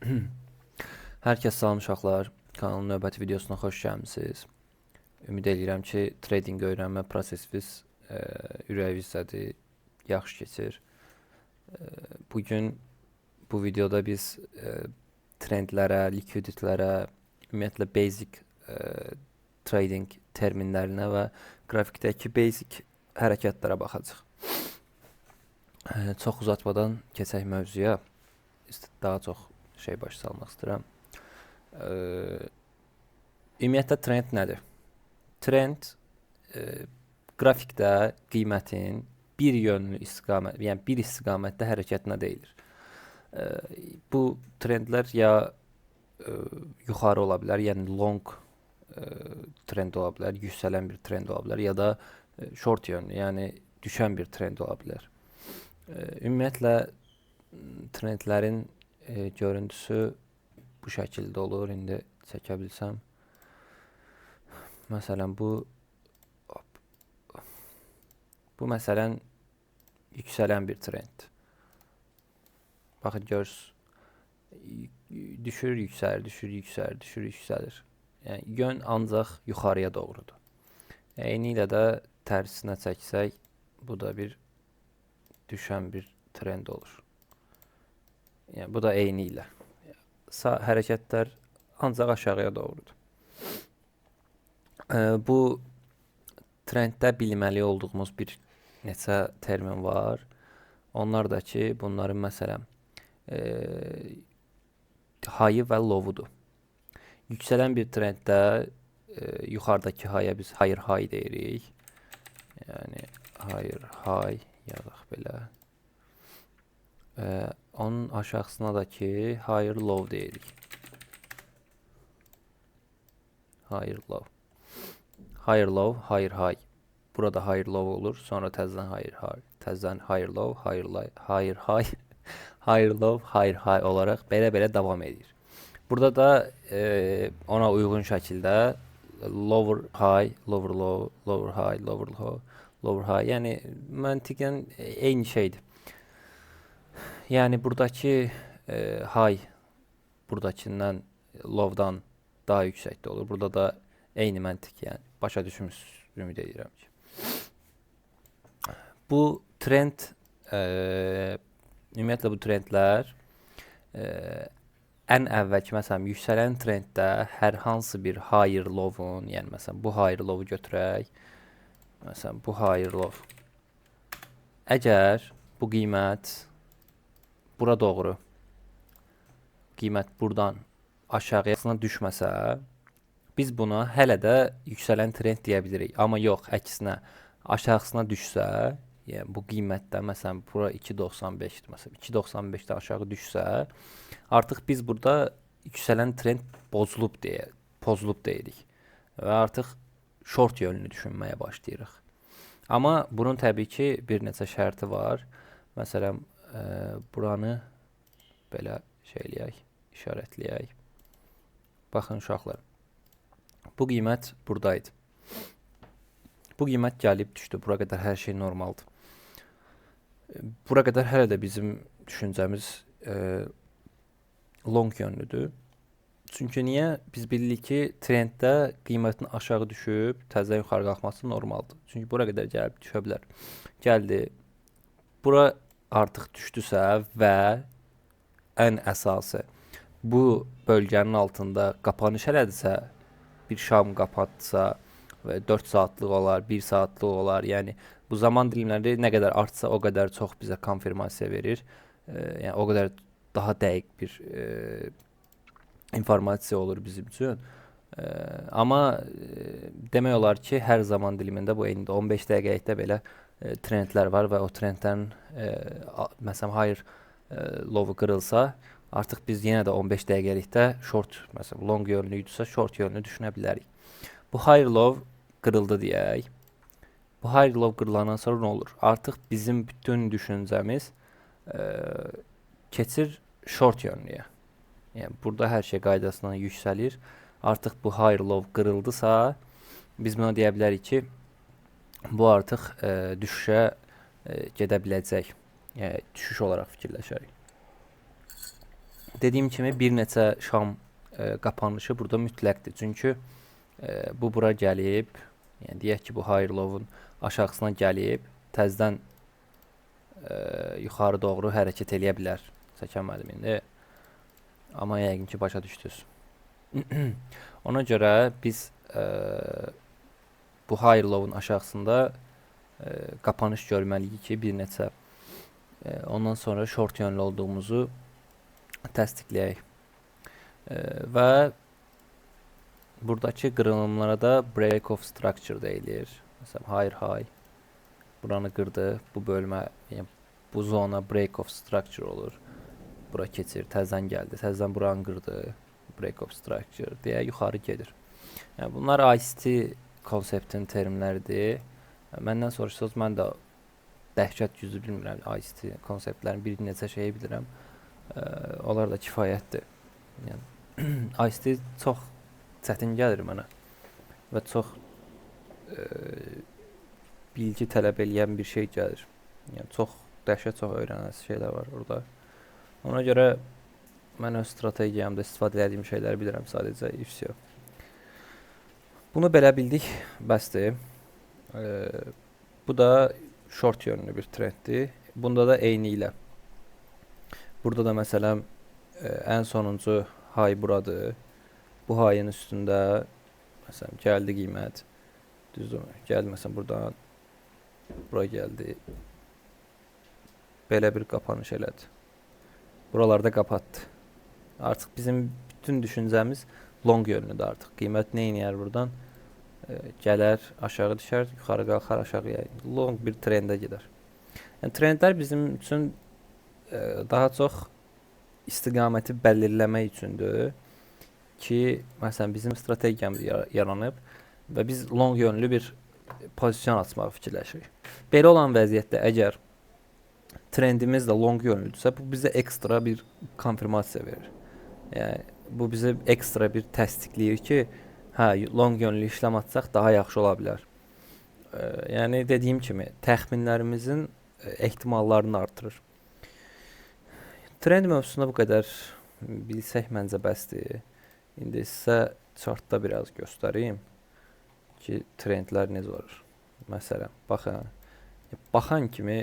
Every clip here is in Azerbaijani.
Hər kəs salam uşaqlar. Kanalın növbəti videosuna xoş gəlmisiniz. Ümid edirəm ki, trading öyrənmə prosesiniz ürəyinizdədir, yaxşı keçir. Bugün bu videoda biz trendlərə, likviditlərə, ümumiyyətlə basic trading terminlərinə və qrafikdəki basic hərəkətlərə baxacağıq. Çox uzatmadan keçək mövzuya. Daha çox şey baş salmaq istəyirəm. Ümumiyyətlə trend nədir? Trend qrafikdə qiymətin bir yönlü istiqamət, yəni bir istiqamətdə hərəkətinə deyilir. Bu trendlər ya yuxarı ola bilər, yəni long trend ola bilər, yüksələn bir trend ola bilər, ya da short yönlü, yəni düşən bir trend ola bilər. Ümumiyyətlə trendlərin görüntüsü bu şəkildə olur. İndi çəkə bilsəm. Məsələn bu məsələn yüksələn bir trend. Baxın görürsünüz. Düşür, yüksəlir, düşür, yüksəlir, düşür, yüksəlir. Yəni yön ancaq yuxarıya doğrudur. Eynilə də tərsinə çəksək, bu da bir düşən bir trend olur. Yəni bu da eynilə. Hərəkətlər ancaq aşağıya doğrudur. Bu trenddə bilməli olduğumuz bir neçə termin var. Onlar da ki, bunların məsələn high və low-udur. Yüksələn bir trenddə yuxarıdakı high-a biz higher high deyirik. Yəni higher high yazaq belə. Onun aşağısına da ki higher low deyirik. Higher low. Higher low, higher high. Burada higher low olur. Sonra təzədən higher high. Təzədən higher low, higher high, higher low, higher high olaraq belə davam edir. Burada da ona uyğun şəkildə lower high, lower low, lower high, lower low, lower high. Yəni məntiqən eyni şeydir. Yəni buradakı high buradakindən low'dan daha yüksəkdə olur. Burada da eyni məntiq, yəni başa düşmüsünüz, ümid edirəm ki. Bu trend ümumiyyətlə bu trendlər ən əvvəlki məsələn yüksələn trenddə hər hansı bir higher low-un, yəni məsələn bu higher low-u götürək. Məsələn bu higher low. Əgər bu qiymət bura doğru, qiymət buradan aşağıya düşməsə, biz buna hələ də yüksələn trend deyə bilirik. Amma yox, əksinə aşağısına düşsə, yəni bu qiymətdə məsələn bura 2.95-dir, məsələn 2.95-dən aşağı düşsə, artıq biz burada yüksələn trend pozulub deyirik və artıq short yönlü düşünməyə başlayırıq. Amma bunun təbii ki bir neçə şərti var. Məsələn buranı belə şeyləyək, işarətləyək. Baxın uşaqlar. Bu qiymət buradaydı. Bu qiymət gəlib düşdü. Bura qədər hər şey normaldır. Bura qədər hələ də bizim düşüncəmiz long yönlüdür. Çünki niyə? Biz bilirik ki, trenddə qiymətin aşağı düşüb, təzədən yuxarı qalxması normaldır. Çünki bura qədər gəlib düşə bilər. Gəldi. Bura artıq düşdüsə və ən əsası bu bölgənin altında qapanış elədirsə, bir şam qapatsa və 4 saatlıq olar, 1 saatlıq olar. Yəni bu zaman dilimləri nə qədər artsa, o qədər çox bizə konfirmasiya verir. Yəni o qədər daha dəqiq bir informasiya olur bizim üçün. Amma demək olar ki, hər zaman dilimində bu eynidir. 15 dəqiqəlikdə belə trendlər var və o trendlərin məsələn higher low-u qırılsa, artıq biz yenə də 15 dəqiqəlikdə short, məsələn long yönlü idisə short yönlü düşünə bilərik. Bu higher low qırıldı deyək. Bu higher low qırılandan sonra nə olur? Artıq bizim bütün düşüncəmiz keçir short yönlüyə. Yəni burada hər şey qaydasına yüksəlir. Artıq bu higher low qırıldısa, biz buna deyə bilərik ki, bu artıq düşüşə gedə biləcək. Yəni düşüş olaraq fikirləşərik. Dediyim kimi bir neçə şam qapanışı burada mütləqdir. Çünki bu bura gəlib, yəni deyək ki, bu higher low-un aşağısına gəlib, təzədən yuxarı doğru hərəkət eləyə bilər. Səkan müəllim indi. Amma yəqin ki, başa düşdünüz. Ona görə biz bu higher low-un aşağısında qapanış görməliyik ki, bir neçə ondan sonra short yönlü olduğumuzu təsdiqləyək. Və buradakı qırılımlara da break of structure deyilir. Məsələn, higher high buranı qırdı, bu bölmə, yəni bu zona break of structure olur. Bura keçir, təzədən gəldi, təzədən buranı qırdı, break of structure deyə yuxarı gedir. Yəni bunlar ICT konseptinin termləridir. Məndən soruşsanız, mən də dəhşət yüzü bilmirəm ICT konseptlərin bir neçə şeyi bilirəm. Onlar da kifayətdir. Yəni ICT çox çətin gəlir mənə və çox bilgi tələb eləyən bir şey gəlir. Yəni çox dəhşət çox öyrənəsi şeylər var orada. Ona görə mən öz strategiyamda istifadə etdiyim şeyləri bilirəm sadəcə. Bunu belə bildik, bəsdir. Bu da short yönlü bir trenddir. Bunda da eyni ilə. Burada da məsələn ən sonuncu high buradır. Bu high'ın üstündə məsələn gəldi qiymət. Düzdür? Gəldi məsələn buradan bura gəldi. Belə bir qapanış elədi. Buralarda qapatdı. Artıq bizim bütün düşüncəmiz long yönlüdür artıq. Qiymət nə edir buradan? Gələr, aşağı düşər, yuxarı qalxar, aşağıya. Long bir trendə gedər. Yəni trendlər bizim üçün daha çox istiqaməti bəlirləmək üçündür ki, məsələn bizim strategiyamız yaranıb və biz long yönlü bir pozisyon açmağı fikirləşirik. Belə olan vəziyyətdə əgər trendimiz də long yönlüdürsə, bu bizə ekstra bir konfirmasiya verir. Yəni bu bizə ekstra bir təsdiqləyir ki, hə, long yönlü işləm atsaq daha yaxşı ola bilər. Yəni dediyim kimi təxminlərimizin ehtimallarını artırır. Trend mövzusunda bu qədər bilsək məncə bəsdir. İndi sizə chartda biraz göstəreyim ki, trendlər necə olur. Məsələn, baxan kimi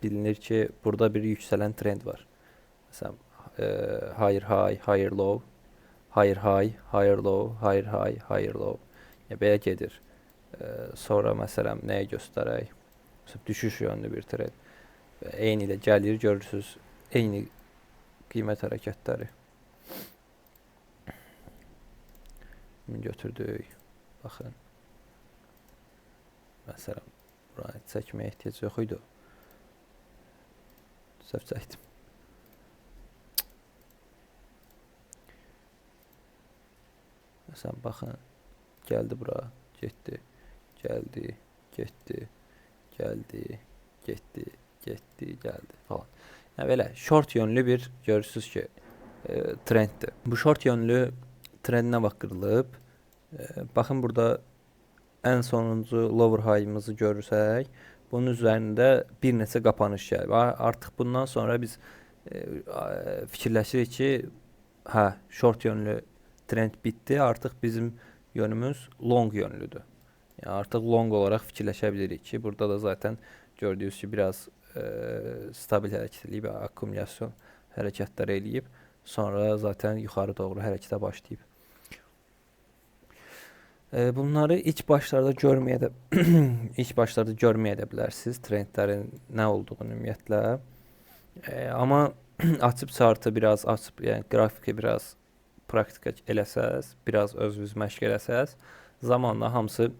bilinir ki, burada bir yüksələn trend var. Məsələn, higher high, higher low, higher high, higher low, higher high, higher low. Yəni belə gedir. Sonra məsələn nəyə göstərək? Məsələn, düşüş yönlü bir trend. Eyni ilə gəlir, görürsüz, eyni qiymət hərəkətləri. Götürdük. Baxın. Məsələn, buraya çəkməyə ehtiyac yox idi. Səhv çəkdim. Məsələn, baxın, gəldi bura, getdi, gəldi, getdi, gəldi, getdi, getdi, gəldi falan. Yəni belə short yönlü bir görürsüz ki, trenddir. Bu short yönlü trend nə vaxt qırılıb? Baxın, burada ən sonuncu lower high-ımızı görürsək, bunun üzərində bir neçə qapanış gəlib. Artıq bundan sonra biz fikirləşirik ki, hə, short yönlü trend bitdi, artıq bizim yönümüz long yönlüdür. Yəni artıq long olaraq fikirləşə bilirik ki, burada da zaten gördüyünüz ki, biraz stabil hərəkət eləyib, akkumulyasyon hərəkətlər eləyib, sonra zaten yuxarı doğru hərəkətə başlayıb. Bunları ilk başlarda görməyə də bilərsiniz, trendlərin nə olduğunu ümumiyyətlə. Amma açıb chartı biraz açıb, yəni qrafiki biraz praktika eləsəz, biraz özünüz məşq eləsəz, zamanla hamısı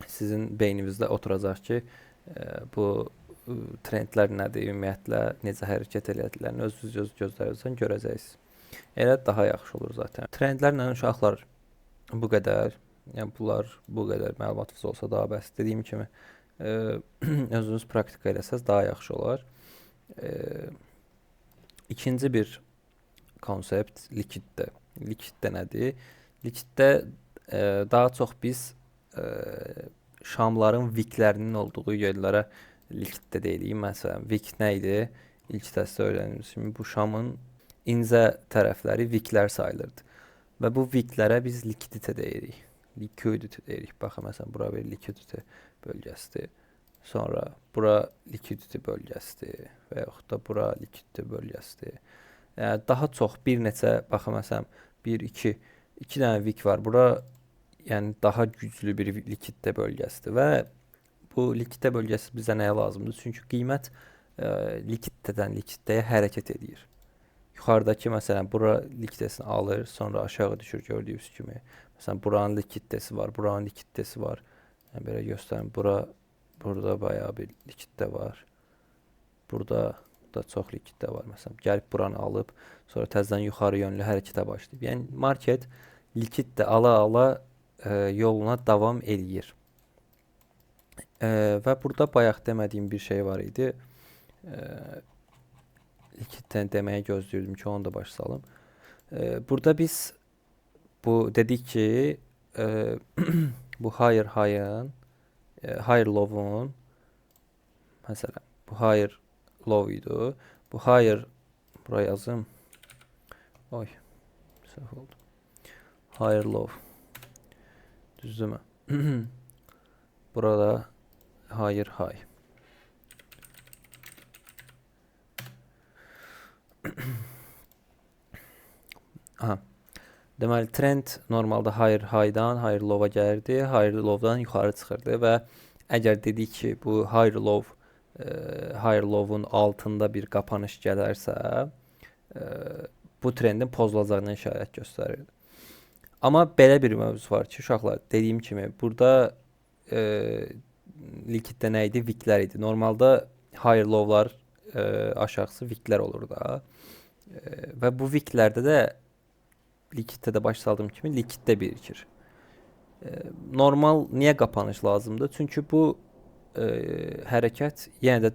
sizin beyninizdə oturacaq ki, bu trendlər nədir, ümumiyyətlə necə hərəkət elədiklərini özünüz gözlərinizdən görəcəksiniz. Elə daha yaxşı olur zaten. Trendlərlə uşaqlar bu qədər. Yəni bunlar bu qədər məlumatınız olsa daha bəs. Dediyim kimi özünüz praktika eləsəz daha yaxşı olar. İkinci bir konsept likiddə. Likiddə nədir? Likiddə daha çox biz şamların viklərinin olduğu yerlərə likiddə deyilik. Məsələn, vik nə idi? İlk dərsdə öyrəndiğimiz kimi bu şamın incə tərəfləri viklər sayılırdı. Və bu viklərə biz likidite deyirik. Liquidity deyirik. Baxın, məsələn, bura bir liquidity bölgəsidir. Sonra bura liquidity bölgəsidir və yaxud da bura liquidity bölgəsidir. Yəni daha çox bir neçə, baxın, məsələn, 1 2 2 dənə vik var. Bura yəni daha güclü bir likidite bölgəsidir və bu likidite bölgəsi bizə nəyə lazımdır? Çünki qiymət likiditədən likiditəyə hərəkət edir. Yuxarıdakı məsələn bura likiditəsini alır, sonra aşağı düşür gördüyünüz kimi. Məsələn buranın likiditəsi var, buranın likiditəsi var. Yəni belə göstərim. Burada bayağı bir likiditə var. Burada da çox likiditə var. Məsələn gəlib buranı alıb, sonra təzədən yuxarı yönlü hərəkətə başlayıb. Yəni market likiditə ala-ala yoluna davam eləyir. Və burada bayaq demədiyim bir şey var idi. Likiditəni deməyə gözləyirdim ki, onu da başa salım. Burada biz bu dedik ki, bu higher high'ın, higher low'un, məsələn, bu higher low idi. Bu higher, buraya yazım. Oy, səhv oldu. Higher low. Düzdürmü? Burada higher high. Aha. Deməli trend normalda higher high'dan higher low'a gəlirdi, higher low'dan yuxarı çıxırdı və əgər dedik ki, bu higher low'un altında bir qapanış gələrsə, bu trendin pozulacağına işarət göstərirdi. Amma belə bir mövzu var ki, uşaqlar, dediyim kimi, burada likiddə nə idi? Viklər idi. Normalda higher low'lar aşağısı viklər olur da. Və bu viklərdə də likiddə baş saldığım kimi likiddə birikir. Normal niyə qapanış lazımdır? Çünki bu hərəkət yenə də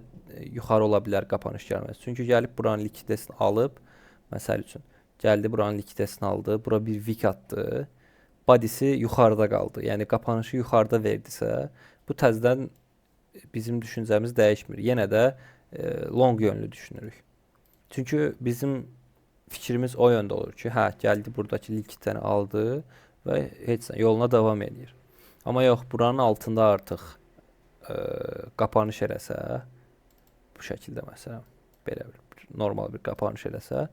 yuxarı ola bilər qapanış gəlməz. Çünki gəlib buranın likidəsini alıb, məsəl üçün, gəldi buranın likidəsini aldı, bura bir vik atdı, body'si yuxarıda qaldı. Yəni qapanışı yuxarıda verdisə, bu təzədən bizim düşüncəmiz dəyişmir. Yenə də long yönlü düşünürük. Çünki bizim fikrimiz o yöndə olur ki, hə, gəldi buradakı likidəni aldı və heç yoluna davam edir. Amma yox, buranın altında artıq qapanış eləsə, bu şəkildə məsələn, belə bir normal bir qapanış eləsə,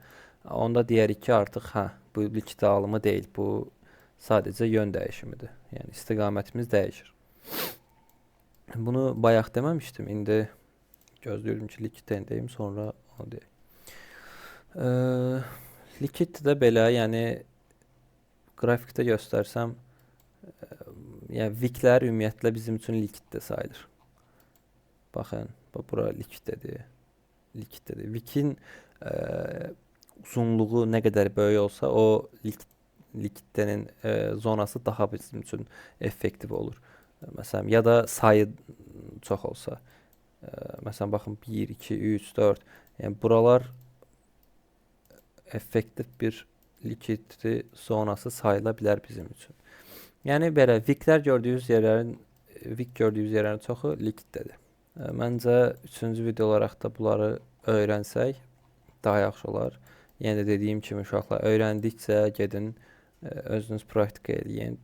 onda deyərik ki, artıq hə, bu likidə alımı deyil, bu sadəcə yön dəyişimidir. Yəni istiqamətimiz dəyişir. Bunu bayaq deməmişdim, indi gözləyirdim ki, likidəni deyim, sonra onu deyim. Likid də belə, yəni qrafikdə göstərsəm, yəni viklər ümumiyyətlə bizim üçün likiddə sayılır. Baxın, bura likidədir. Vikin uzunluğu nə qədər böyük olsa, o likidənin zonası daha bizim üçün effektiv olur. Məsələn, ya da sayı çox olsa. Məsələn, baxın 1, 2, 3, 4. Yəni buralar effektiv bir likidity zonası sayıla bilər bizim üçün. Yəni belə vik gördüyünüz yerlərin çoxu likiddədir. Məncə 3-cü video olaraq da bunları öyrənsək daha yaxşı olar. Yəni də dediyim kimi uşaqlar, öyrəndikcə gedin özünüz praktika eləyin.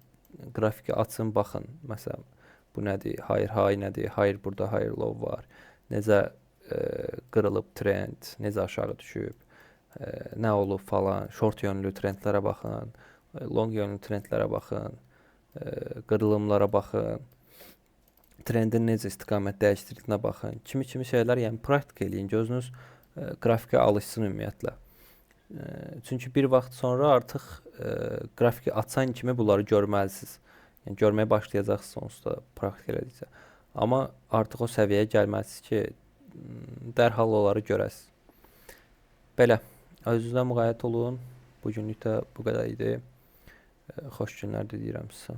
Qrafiki açın, baxın. Məsələn, bu nədir? Higher high nədir? Higher burada higher low var. Necə qırılıb trend, necə aşağı düşüb, nə olub falan. Short yönlü trendlərə baxın, long yönlü trendlərə baxın, qırılımlara baxın, trendin necə istiqamət dəyişdirdiyinə baxın. Kimi şeylər, yəni praktika eləyin, gözünüz qrafikə alışsın ümumiyyətlə. Çünki bir vaxt sonra artıq qrafiki açan kimi bunları görməlisiniz. Yəni görməyə başlayacaqsınız onsuz da praktika elədikcə. Amma artıq o səviyyəyə gəlməlisiniz ki, dərhal onları görəsiniz. Belə, özünüzə müğayət olun. Bu günlük də bu qədər idi. Xoş günlər diləyirəm sizə.